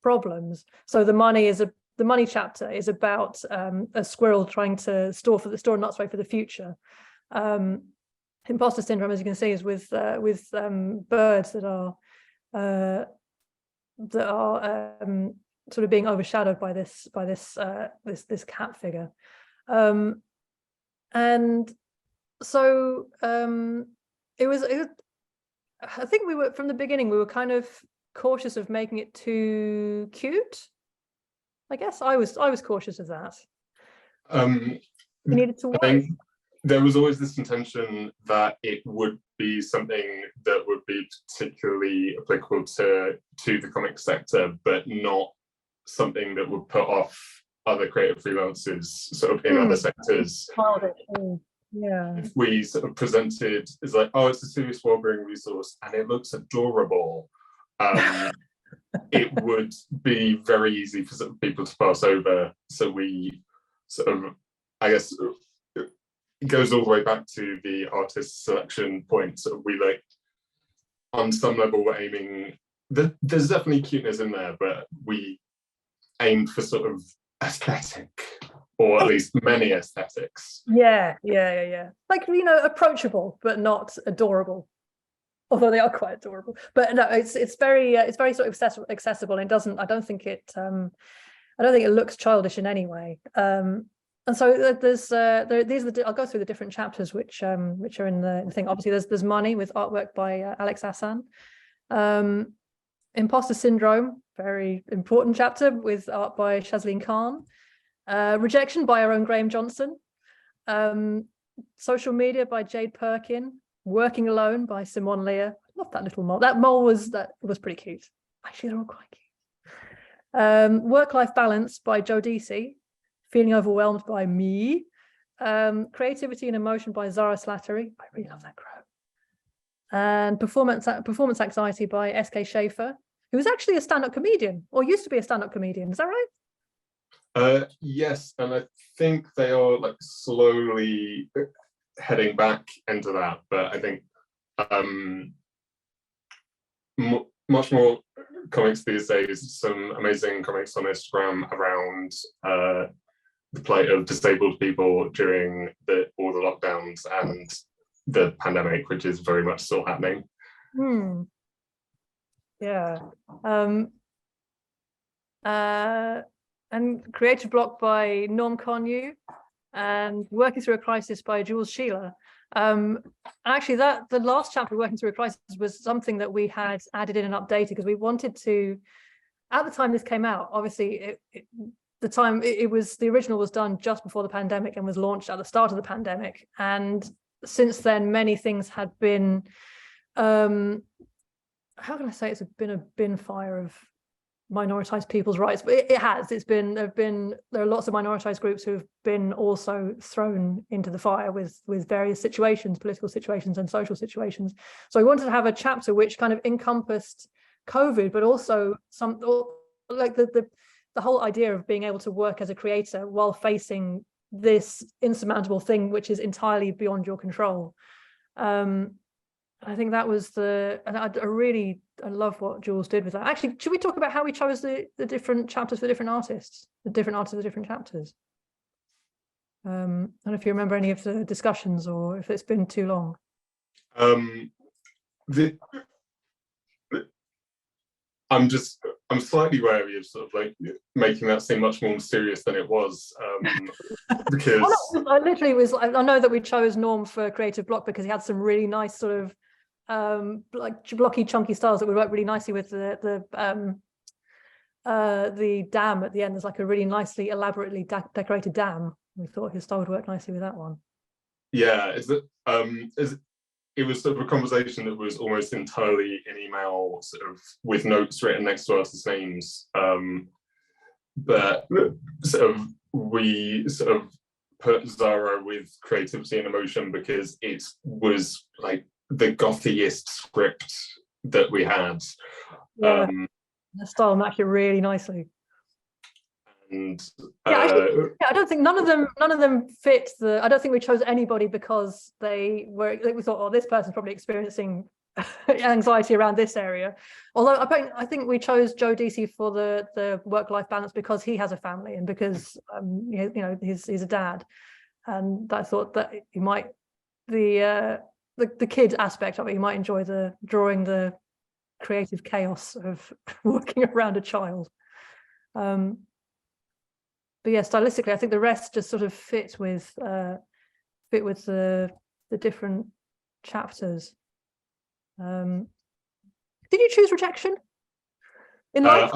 problems. So the money chapter is about a squirrel trying to store nuts away for the future. Imposter syndrome, as you can see, is with birds that are sort of being overshadowed by this cat figure, and so it was. I think we were, from the beginning, we were kind of cautious of making it too cute. I guess I was cautious of that. We needed to work. I think there was always this intention that it would be something that would be particularly applicable to the comic sector, but not something that would put off other creative freelancers sort of in other sectors. Yeah. If we sort of presented as like, oh, it's a serious wellbeing resource and it looks adorable, it would be very easy for sort of people to pass over. So we sort of, I guess, it goes all the way back to the artist selection point. So we, like, on some level, we're aiming, there's definitely cuteness in there, but we aimed for sort of aesthetic, or at least many aesthetics. Yeah. Like, approachable, but not adorable. Although they are quite adorable. But no, it's very sort of accessible. And I don't think it looks childish in any way. And so these are I'll go through the different chapters which are in the thing. Obviously, there's money with artwork by Alex Hassan. Imposter syndrome, very important chapter with art by Shazleen Khan. Rejection by our own Graham Johnson. Social media by Jade Perkin. Working Alone by Simone Lear. I love that little mole. That mole was pretty cute. Actually, they're all quite cute. Work-Life Balance by Joe Deasy. Feeling Overwhelmed by me. Creativity and Emotion by Zara Slattery. I really love that crow. And Performance Anxiety by S.K. Schaefer, who was actually a stand-up comedian, or used to be a stand-up comedian. Is that right? Yes, and I think they are like slowly heading back into that, but I think much more comics these days. Some amazing comics on Instagram around the plight of disabled people during all the lockdowns and the pandemic, which is very much still happening. Yeah. And Creative Block by Norm Connew, and Working Through a Crisis by Jules Sheila. Actually, the last chapter, Working Through a Crisis, was something that we had added in and updated because we wanted to, at the time this came out, obviously the original was done just before the pandemic and was launched at the start of the pandemic. And since then, many things had been, how can I say, it's been a bin fire of minoritized people's rights, but it has. There are lots of minoritized groups who have been also thrown into the fire with various situations, political situations and social situations. So I wanted to have a chapter which kind of encompassed COVID, but also like the whole idea of being able to work as a creator while facing this insurmountable thing which is entirely beyond your control. I think that was I love what Jules did with that. Actually, should we talk about how we chose the different chapters for different artists, the different artists of the different chapters? I don't know if you remember any of the discussions or if it's been too long. I'm slightly wary of sort of like making that seem much more mysterious than it was, because I literally was. I know that we chose Norm for Creative Block because he had some really nice sort of like blocky, chunky styles that would work really nicely with the the dam at the end. There's like a really nicely, elaborately decorated dam. We thought his style would work nicely with that one. Yeah, it was sort of a conversation that was almost entirely in email, sort of with notes written next to artists' names. But sort of we sort of put Zara with creativity and emotion because it was like the gothiest script that we had. Yeah, the style matched it really nicely. And I don't think none of them fit the. I don't think we chose anybody because we thought, oh, this person's probably experiencing anxiety around this area. Although I think we chose Joe Deasy for the work-life balance because he has a family and because he's a dad, and I thought that he might the kid aspect of it, he might enjoy the drawing the creative chaos of working around a child. But yeah, stylistically, I think the rest just sort of fit with the different chapters. Did you choose rejection in life?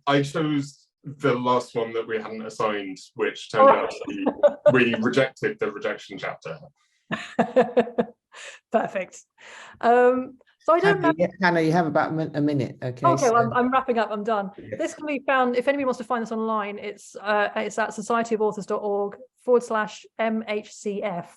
I chose the last one that we hadn't assigned, which turned out to be we rejected the rejection chapter. Perfect. So I don't know. Hannah, you have about a minute. Okay. Okay, well, I'm wrapping up. I'm done. Yeah. This can be found, if anybody wants to find this online, it's at societyofauthors.org/MHCF.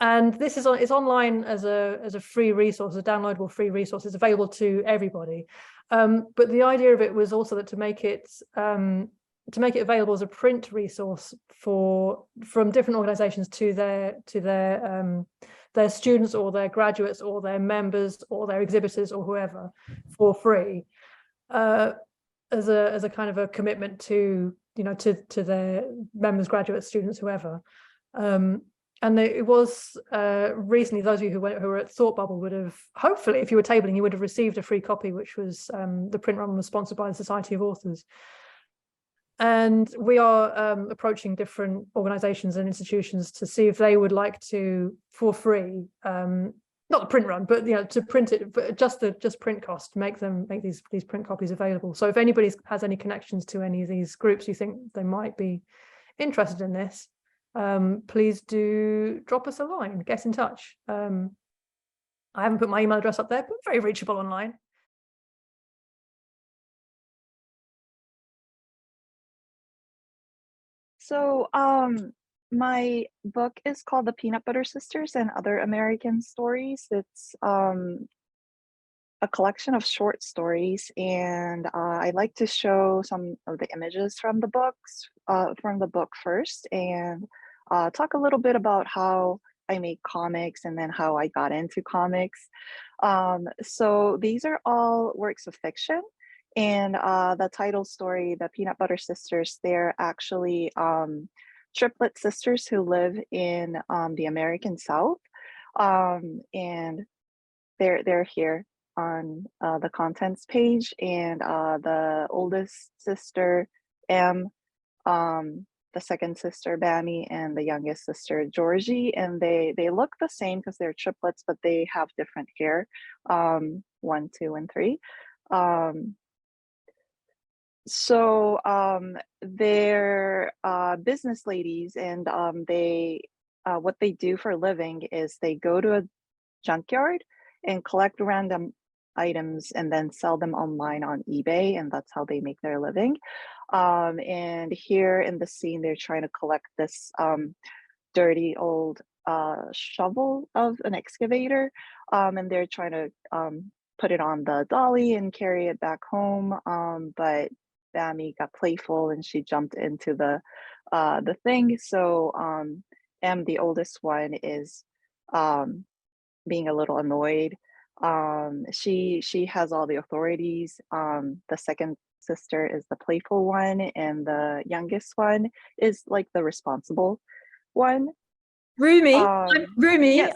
And this is it's online as a free resource, a downloadable free resource. It's available to everybody. But the idea of it was also that to make it available as a print resource from different organizations to their students or their graduates or their members or their exhibitors or whoever for free, as a kind of a commitment to their members, graduates, students, whoever. And it was recently, those of you who were at Thought Bubble would have, hopefully, if you were tabling, you would have received a free copy, which was the print run was sponsored by the Society of Authors. And we are approaching different organizations and institutions to see if they would like to, for free, not the print run, but to print it, but just print cost, make these print copies available. So if anybody has any connections to any of these groups, you think they might be interested in this, please do drop us a line, get in touch. I haven't put my email address up there, but very reachable online. So my book is called The Peanutbutter Sisters and Other American Stories. It's a collection of short stories, and I'd like to show some of the images from the book first, and talk a little bit about how I make comics and then how I got into comics. So these are all works of fiction. And the title story, the Peanutbutter Sisters, they're actually triplet sisters who live in the American South, and they're here on the contents page. And the oldest sister, M, the second sister, Bammy, and the youngest sister, Georgie, and they look the same because they're triplets, but they have different hair, 1, 2, and 3. So they're business ladies, and they what they do for a living is they go to a junkyard and collect random items and then sell them online on eBay, and that's how they make their living. And here in the scene, they're trying to collect this dirty old shovel of an excavator, and they're trying to put it on the dolly and carry it back home, but Bammy got playful and she jumped into the thing. So M, the oldest one, is being a little annoyed. She has all the authorities. The second sister is the playful one, and the youngest one is like the responsible one. Rumi, Rumi, yes.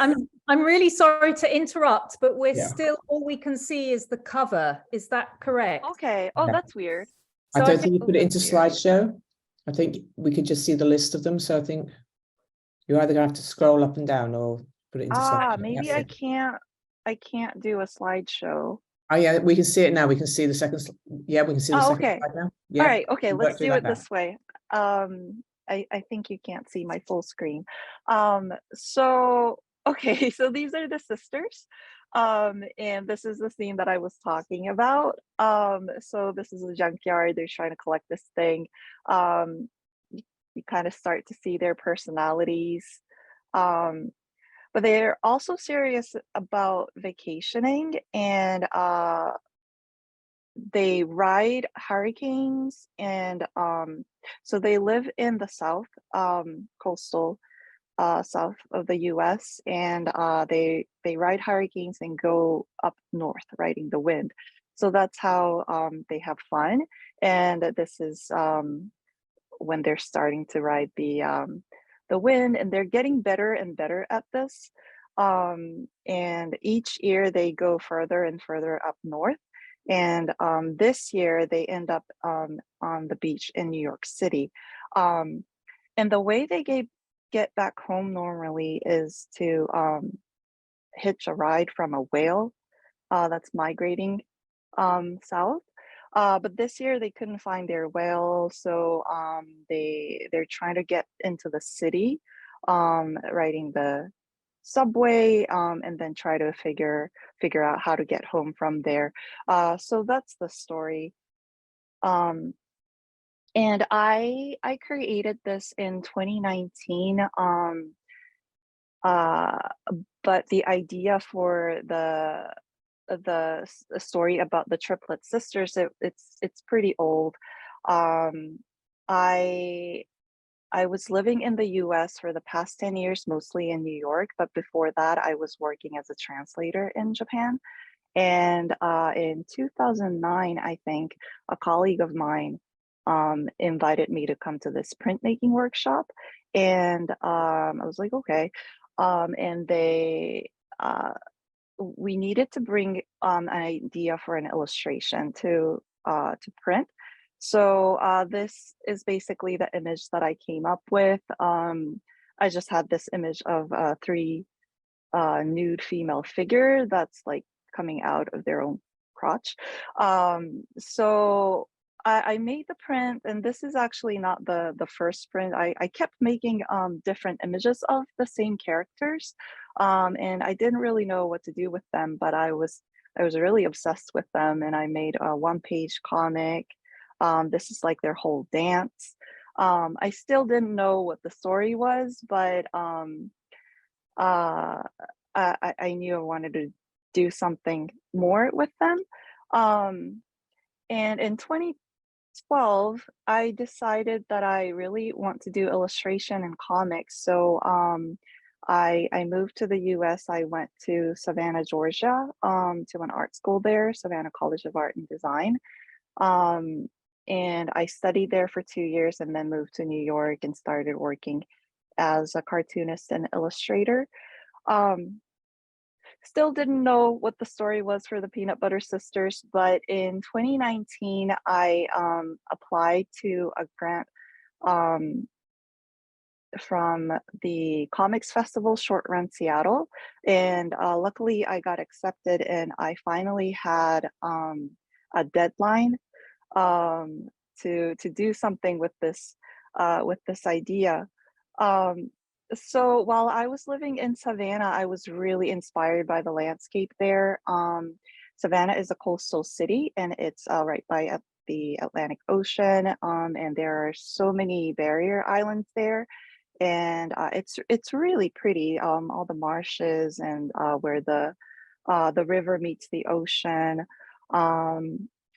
I'm really sorry to interrupt, but we're still, all we can see is the cover. Is that correct? Okay. Oh, that's weird. I So don't think you put it into slideshow. I think we could just see the list of them. So I think you're either gonna have to scroll up and down or put it into slideshow. Maybe I can't do a slideshow. Oh yeah, we can see it now. We can see the second. Yeah, we can see the Oh, second okay. slide now. All Yeah. right. Okay. Work Let's through do that it now. this way. I think you can't see my full screen. So, okay. So these are the sisters. And this is the scene that I was talking about. So this is a junkyard. They're trying to collect this thing. You kind of start to see their personalities. But they're also serious about vacationing, and they ride hurricanes, and so they live in the south, coastal south of the US, and they ride hurricanes and go up north riding the wind. So that's how they have fun. And this is when they're starting to ride the wind, and they're getting better and better at this. And each year they go further and further up north. And this year they end up on the beach in New York City. And the way they get back home normally is to hitch a ride from a whale that's migrating south. But this year they couldn't find their whale, so they're trying to get into the city, riding the subway, and then try to figure out how to get home from there. So that's the story. And I created this in 2019. But the idea for the story about the triplet sisters, it's pretty old. I was living in the US for the past 10 years, mostly in New York, but before that I was working as a translator in Japan. And in 2009, I think, a colleague of mine invited me to come to this printmaking workshop, and I was like, okay. And we needed to bring an idea for an illustration to print. So this is basically the image that I came up with. I just had this image of three nude female figure that's like coming out of their own crotch. So I made the print, and this is actually not the first print. I kept making different images of the same characters, and I didn't really know what to do with them, but I was really obsessed with them, and I made a one-page comic. This is like their whole dance. I still didn't know what the story was, but I knew I wanted to do something more with them. And in 2012, I decided that I really want to do illustration and comics. So I moved to the US. I went to Savannah, Georgia, to an art school there, Savannah College of Art and Design. And I studied there for 2 years, and then moved to New York and started working as a cartoonist and illustrator. Still didn't know what the story was for the Peanutbutter sisters, but in 2019, I applied to a grant from the Comics Festival Short Run Seattle, and luckily I got accepted, and I finally had a deadline to do something with this idea. So while I was living in Savannah, I was really inspired by the landscape there. Savannah is a coastal city, and it's right by the Atlantic Ocean, and there are so many barrier islands there, and it's really pretty. All the marshes, and where the river meets the ocean.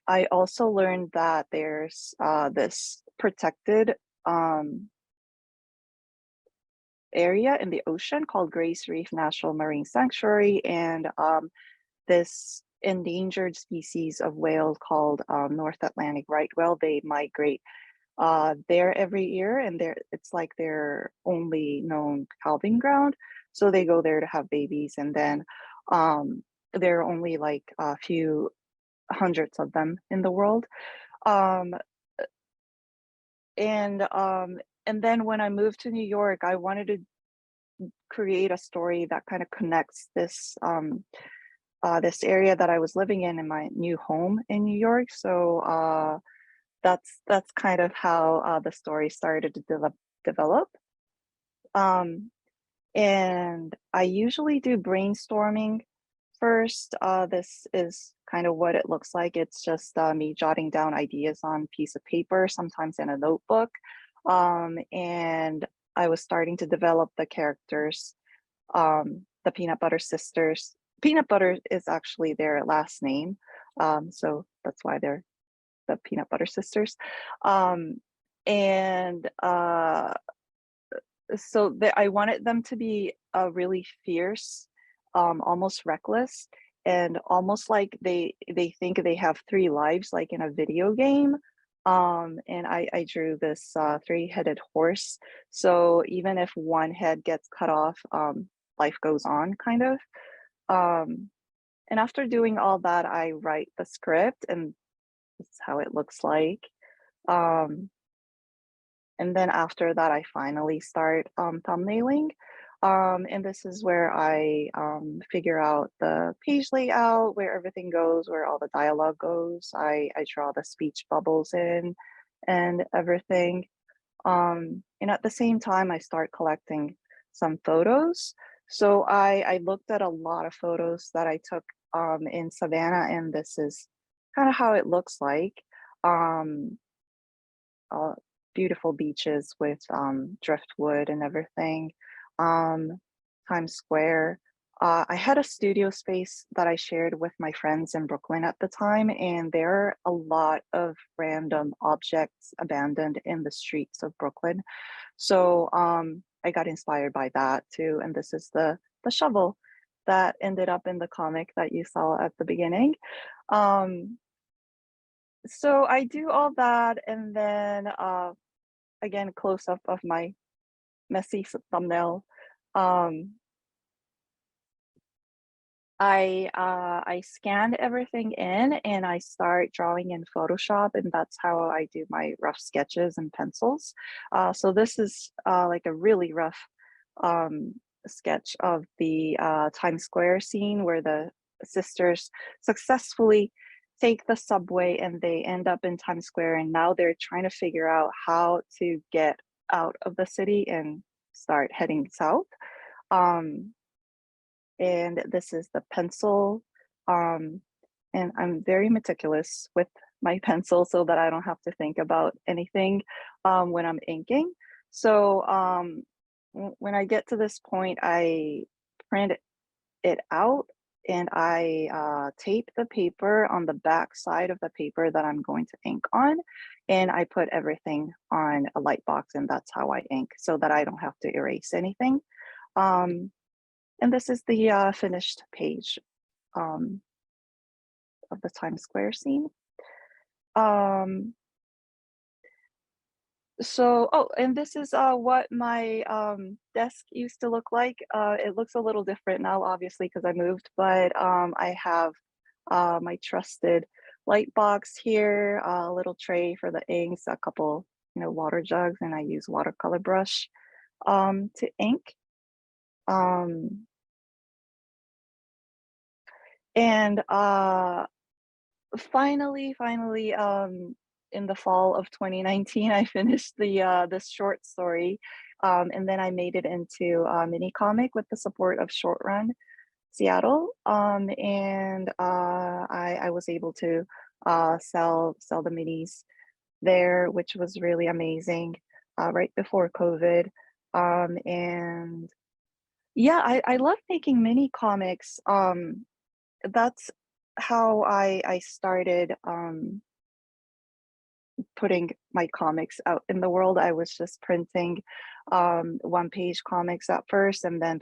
I also learned that there's this protected area in the ocean called Grace Reef National Marine Sanctuary, and this endangered species of whale called North Atlantic right whale. They migrate there every year, and it's like their only known calving ground. So they go there to have babies, and then there are only like a few hundreds of them in the world. And then when I moved to New York, I wanted to create a story that kind of connects this this area that I was living in my new home in New York. So that's kind of how the story started to develop. And I usually do brainstorming first. This is kind of what it looks like. It's just me jotting down ideas on a piece of paper, sometimes in a notebook. And I was starting to develop the characters, the Peanutbutter sisters. Peanutbutter is actually their last name, so that's why they're the Peanutbutter sisters. And so I wanted them to be really fierce, almost reckless, and almost like they think they have 3 lives, like in a video game. And I drew this 3-headed horse. So even if one head gets cut off, life goes on, kind of. And after doing all that, I write the script, and that's how it looks like. And then after that, I finally start thumbnailing. And this is where I figure out the page layout, where everything goes, where all the dialogue goes. I draw the speech bubbles in and everything. And at the same time, I start collecting some photos. So I looked at a lot of photos that I took in Savannah, and this is kind of how it looks like. Beautiful beaches with driftwood and everything. Times Square. I had a studio space that I shared with my friends in Brooklyn at the time, and there are a lot of random objects abandoned in the streets of Brooklyn. So I got inspired by that too. And this is the shovel that ended up in the comic that you saw at the beginning. So I do all that, and then again, close up of my messy thumbnail. I scanned everything in, and I start drawing in Photoshop, and that's how I do my rough sketches and pencils. So this is like a really rough sketch of the Times Square scene where the sisters successfully take the subway and they end up in Times Square, and now they're trying to figure out how to get out of the city and start heading south. And this is the pencil. And I'm very meticulous with my pencil so that I don't have to think about anything when I'm inking. So when I get to this point, I print it out, and I tape the paper on the back side of the paper that I'm going to ink on, and I put everything on a light box, and that's how I ink so that I don't have to erase anything. And this is the finished page of the Times Square scene. So, oh, and this is what my desk used to look like. It looks a little different now, obviously, because I moved, but I have my trusted light box here, a little tray for the inks, a couple, water jugs, and I use watercolor brush to ink. And finally, in the fall of 2019, I finished this short story, and then I made it into a mini comic with the support of Short Run Seattle, and I was able to sell the minis there, which was really amazing, right before COVID. And yeah, I love making mini comics. That's how I started putting my comics out in the world. I was just printing 1-page comics at first, and then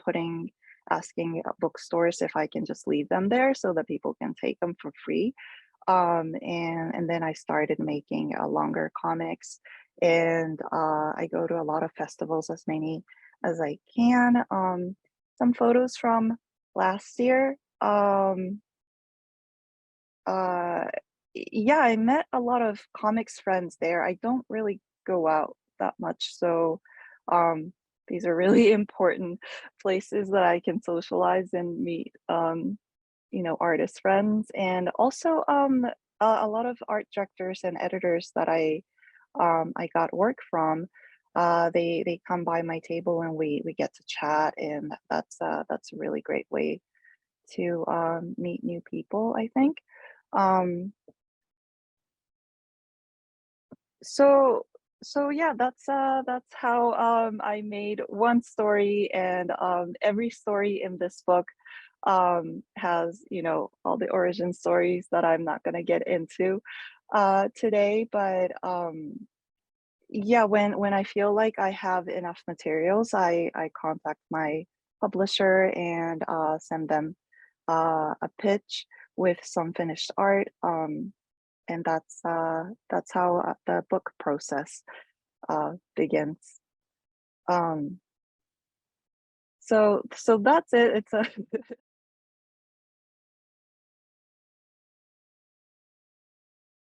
asking bookstores if I can just leave them there so that people can take them for free. And then I started making longer comics, and I go to a lot of festivals, as many as I can. Some photos from last year. Yeah, I met a lot of comics friends there. I don't really go out that much, so these are really important places that I can socialize and meet artist friends, and also a lot of art directors and editors that I got work from. They come by my table and we get to chat, and that's a really great way to meet new people, I think. So yeah, that's how I made one story, and every story in this book has all the origin stories that I'm not going to get into today, but yeah, when I feel like I have enough materials, I contact my publisher and send them a pitch with some finished art, and that's how the book process begins. So that's it. It's a